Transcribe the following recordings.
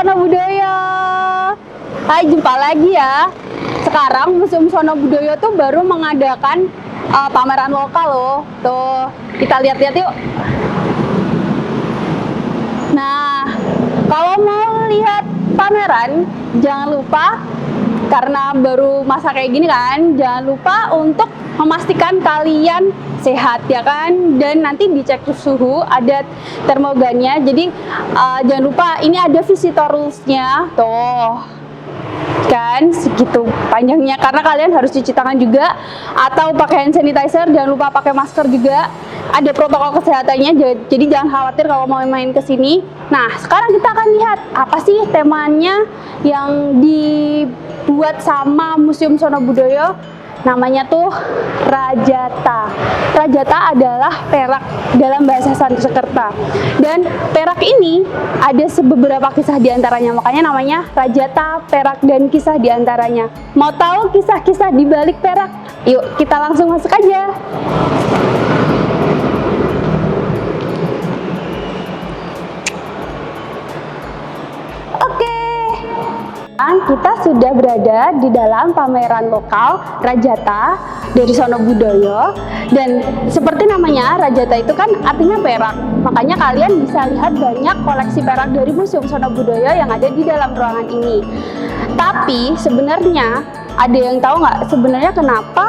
Sono Budoyo. Hai, jumpa lagi ya. Sekarang Museum Sono Budoyo tuh baru mengadakan pameran lokal loh. Tuh, kita lihat-lihat yuk. Nah, kalau mau lihat pameran, jangan lupa, karena baru masa kayak gini kan, jangan lupa untuk memastikan kalian sehat ya kan, dan nanti dicek suhu, ada termogannya. Jadi jangan lupa, ini ada visitor rules-nya tuh kan, segitu panjangnya, karena kalian harus cuci tangan juga atau pakai hand sanitizer. Jangan lupa pakai masker juga, ada protokol kesehatannya, jadi jangan khawatir kalau mau main ke sini. Nah, sekarang kita akan lihat apa sih temanya yang dibuat sama Museum Sono Budoyo. Namanya tuh Rajata. Rajata adalah perak dalam bahasa Sanskerta. Dan perak ini ada beberapa kisah diantaranya, makanya namanya Rajata, perak, dan kisah diantaranya. Mau tahu kisah-kisah di balik perak? Yuk kita langsung masuk aja. Kita sudah berada di dalam pameran lokal Rajata dari Sono Budoyo, dan seperti namanya Rajata itu kan artinya perak, makanya kalian bisa lihat banyak koleksi perak dari Museum Sono Budoyo yang ada di dalam ruangan ini. Tapi sebenarnya ada yang tahu nggak sebenarnya kenapa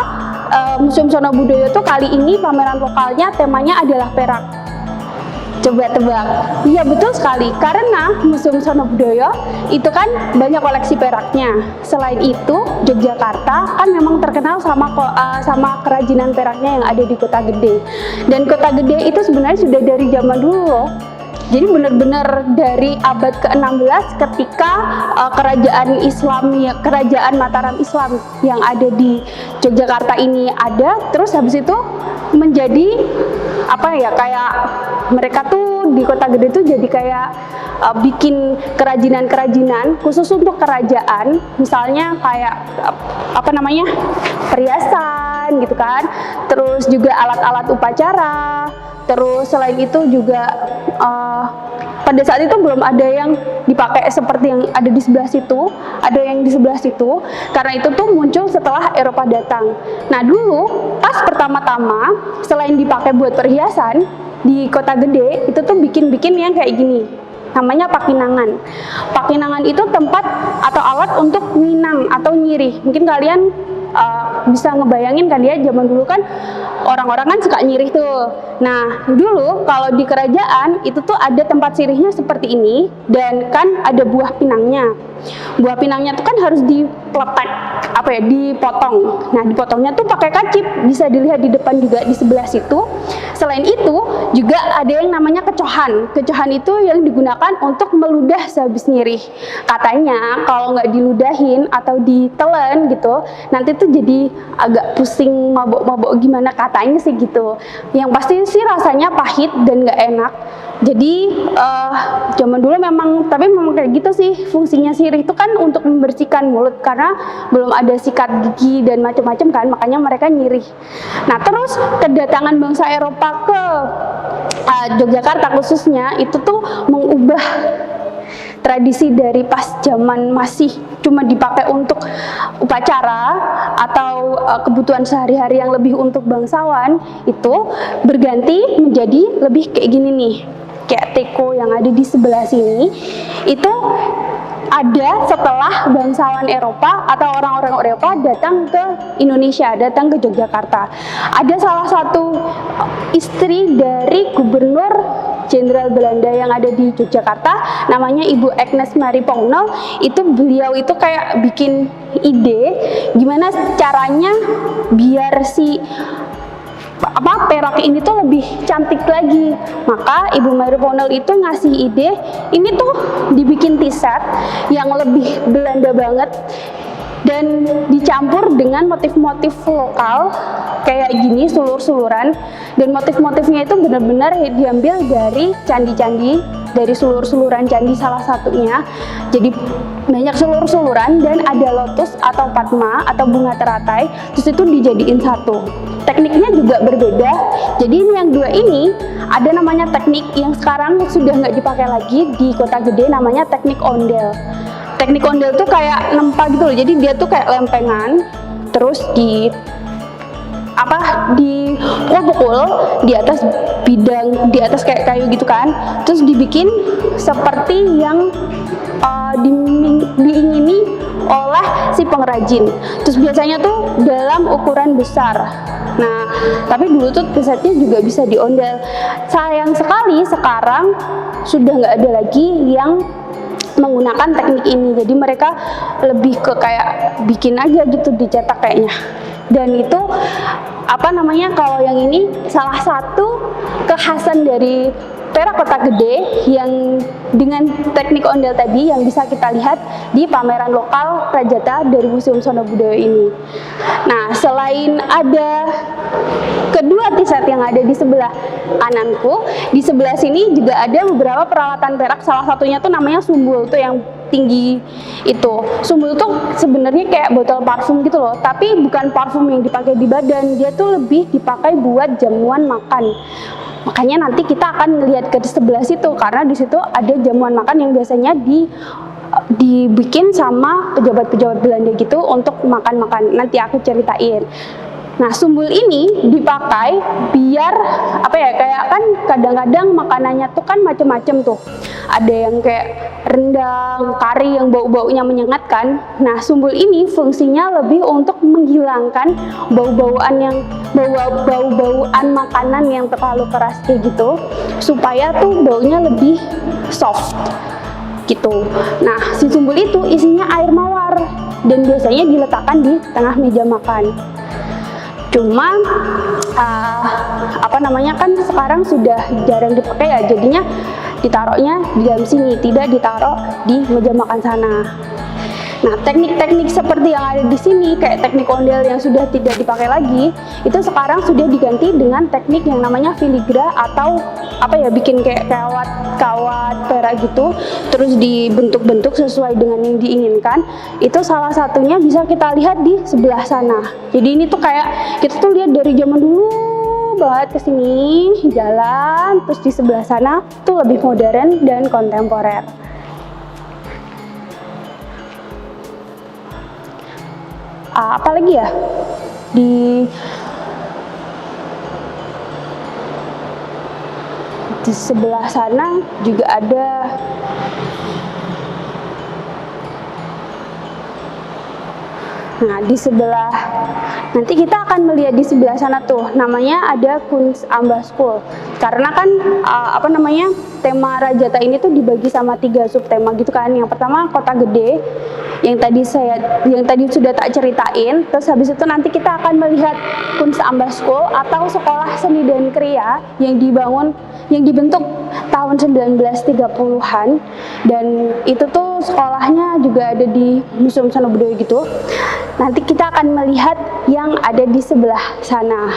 Museum Sono Budoyo tuh kali ini pameran lokalnya temanya adalah perak? Coba tebak. Iya, betul sekali, karena Museum Sono Budoyo itu kan banyak koleksi peraknya. Selain itu, Yogyakarta kan memang terkenal sama kerajinan peraknya yang ada di Kota Gede. Dan Kota Gede itu sebenarnya sudah dari zaman dulu loh. Jadi benar-benar dari abad ke-16 ketika kerajaan Islam, kerajaan Mataram Islam yang ada di Yogyakarta ini ada, terus habis itu menjadi apa ya, kayak mereka tuh di Kota Gede tuh jadi kayak bikin kerajinan-kerajinan khusus untuk kerajaan, misalnya kayak apa namanya, perhiasan gitu kan, terus juga alat-alat upacara. Terus selain itu juga pada saat itu belum ada yang dipakai seperti yang ada di sebelah situ, ada yang di sebelah situ, karena itu tuh muncul setelah Eropa datang. Nah dulu pas pertama-tama selain dipakai buat perhiasan di Kota Gede itu tuh bikin-bikin yang kayak gini, namanya pakinangan. Pakinangan itu tempat atau alat untuk minang atau nyirih. Mungkin kalian bisa ngebayangin kan ya, zaman dulu kan orang-orang kan suka nyirih tuh. Nah dulu kalau di kerajaan itu tuh ada tempat sirihnya seperti ini, dan kan ada buah pinangnya. Buah pinangnya tuh kan harus dipletek, apa ya, dipotong. Nah dipotongnya tuh pakai kacip, bisa dilihat di depan juga di sebelah situ. Selain itu juga ada yang namanya kecohan. Kecohan itu yang digunakan untuk meludah sehabis nyirih. Katanya kalau nggak diludahin atau ditelan gitu, nanti tuh jadi agak pusing, mabok-mabok gimana, katanya sih gitu. Yang pasti sih rasanya pahit dan nggak enak. Jadi zaman dulu memang, tapi memang kayak gitu sih fungsinya sirih itu kan untuk membersihkan mulut, karena belum ada sikat gigi dan macam-macam kan, makanya mereka nyirih. Nah terus kedatangan bangsa Eropa ke Yogyakarta khususnya itu tuh mengubah tradisi dari pas zaman masih cuma dipakai untuk upacara atau kebutuhan sehari-hari yang lebih untuk bangsawan, itu berganti menjadi lebih kayak gini nih, kayak teko yang ada di sebelah sini. Itu ada setelah bangsawan Eropa atau orang-orang Eropa datang ke Indonesia, datang ke Yogyakarta. Ada salah satu istri dari Gubernur Jenderal Belanda yang ada di Yogyakarta, namanya Ibu Agnes Marie Pownel. Itu beliau itu kayak bikin ide gimana caranya biar si perak ini tuh lebih cantik lagi. Maka Ibu Marie Pownel itu ngasih ide, ini tuh dibikin t-shirt yang lebih Belanda banget dan dicampur dengan motif-motif lokal kayak gini, sulur-suluran, dan motif-motifnya itu benar-benar diambil dari candi-candi dari sulur-suluran candi salah satunya. Jadi banyak sulur-suluran dan ada lotus atau padma atau bunga teratai, terus itu dijadiin satu. Tekniknya juga berbeda. Jadi ini yang dua ini ada namanya teknik yang sekarang sudah nggak dipakai lagi di Kota Gede, namanya teknik ondel. Teknik ondel tuh kayak nempa gitu loh. Jadi dia tuh kayak lempengan, terus dipukul di atas bidang, di atas kayak kayu gitu kan, terus dibikin seperti yang diingini oleh si pengrajin. Terus biasanya tuh dalam ukuran besar. Nah, tapi dulu tuh kesetnya juga bisa diondel. Sayang sekali sekarang sudah nggak ada lagi yang menggunakan teknik ini. Jadi mereka lebih ke kayak bikin aja gitu, dicetak kayaknya. Dan itu kalau yang ini salah satu kekhasan dari perak Kota Gede yang dengan teknik ondel tadi yang bisa kita lihat di pameran lokal Rajata dari Museum Sono Budoyo ini. Nah, selain ada kedua T-set yang ada di sebelah kananku, di sebelah sini juga ada beberapa peralatan perak. Salah satunya tuh namanya sumbul, tuh yang tinggi itu. Sumbul tuh sebenarnya kayak botol parfum gitu loh, tapi bukan parfum yang dipakai di badan, dia tuh lebih dipakai buat jamuan makan. Makanya nanti kita akan ngelihat ke sebelah situ, karena di situ ada jamuan makan yang biasanya dibikin sama pejabat-pejabat Belanda gitu untuk makan-makan. Nanti aku ceritain. Nah, sumbul ini dipakai biar kayak kan kadang-kadang makanannya tuh kan macem-macem tuh. Ada yang kayak rendang, kari yang bau-baunya menyengat kan. Nah, sumbul ini fungsinya lebih untuk menghilangkan bau-bauan makanan yang terlalu keras kayak gitu, supaya tuh baunya lebih soft gitu. Nah, si sumbul itu isinya air mawar dan biasanya diletakkan di tengah meja makan. Cuma kan sekarang sudah jarang dipakai ya, jadinya ditaruhnya di dalam sini, tidak ditaruh di meja makan sana. Nah, teknik-teknik seperti yang ada di sini, kayak teknik ondel yang sudah tidak dipakai lagi, itu sekarang sudah diganti dengan teknik yang namanya filigra atau bikin kayak kawat perak gitu, terus dibentuk-bentuk sesuai dengan yang diinginkan. Itu salah satunya bisa kita lihat di sebelah sana. Jadi ini tuh kayak kita tuh lihat dari zaman dulu banget ke sini jalan, terus di sebelah sana tuh lebih modern dan kontemporer. Apalagi ya di sebelah sana juga ada nanti kita akan melihat di sebelah sana tuh namanya ada Kunst Amba School, karena kan tema Rajata ini tuh dibagi sama 3 subtema gitu kan. Yang pertama Kota Gede yang tadi sudah tak ceritain, terus habis itu nanti kita akan melihat Kunst Amba School atau sekolah seni dan kriya yang dibentuk tahun 1930-an, dan itu tuh sekolahnya juga ada di Museum Sono Budoyo gitu. Nanti kita akan melihat yang ada di sebelah sana.